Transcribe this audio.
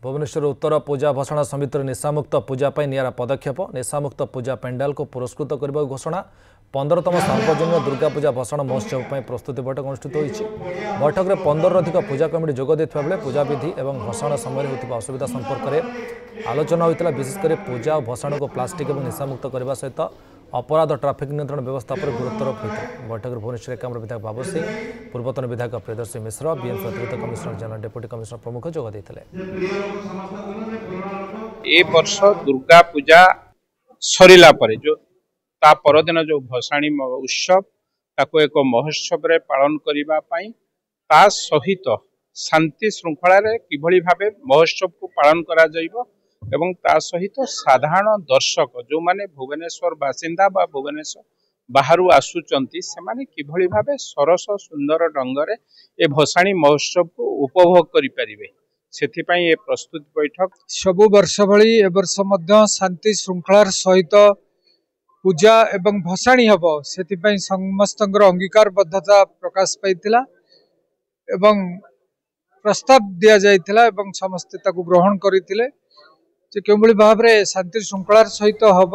भुवनेश्वर उत्तर पूजा भषण समितिर निशामुक्त पूजा निरा पदक्षेप निशामुक्त पूजा पेंडाल को पुरस्कृत करने घोषणा 15तम सार्वजनिक दुर्गा पूजा भषण महोत्सव पर प्रस्तुति बैठक अनुष्ठित होती बैठक में 15 अधिक पूजा कमिटी जोग देता बेले पूजा विधि और भषण समय होता असुविधा संपर्क में आलोचना होता विशेषकर पूजा और भषण को प्लास्टिक और निशामुक्त करने सहित अपराध ट्राफिक नियंत्रण व्यवस्था पर गुरुत्वारोप होता बैठक में भुवनेश्वर एकाम्र विधायक बाबू सिंह पूर्वतन विधायक प्रियदर्शी मिश्र बीएमसी अतिरिक्त कमिशनर जनरल डेप्यूटी कमिशनर प्रमुख जोग देते। ए वर्ष दुर्गा पूजा सरिला परे जो ता परदिन जो भसाणी उत्सव ताको एक महोत्सव रे पालन करिबा पई ता सहित शांति श्रृंखला रे किभली भाबे महोत्सव को पालन करा जाइबो एवं ता सहित साधारण दर्शक जो माने भुवनेश्वर बासिंदा बा भुवनेश्वर बाहरु आसुचंती से माने किभली भाबे सरस सुंदर ढंग रे ए भसाणी महोत्सव को उपभोग करि परिबे सेथिपाई ए प्रस्तुत बैठक सबु वर्ष भली ए वर्ष मध्य शांति श्रृंखलार सहित पूजा एवं भसाणी हब सेथिपाई समस्तंकर अंगीकारबद्धता प्रकाश पाइतिला एवं प्रस्ताव दिया जाइतिला एवं समस्त ताकु ग्रहण करितिले जे केबोली भाव रे शांति श्रृंखलार सहित हब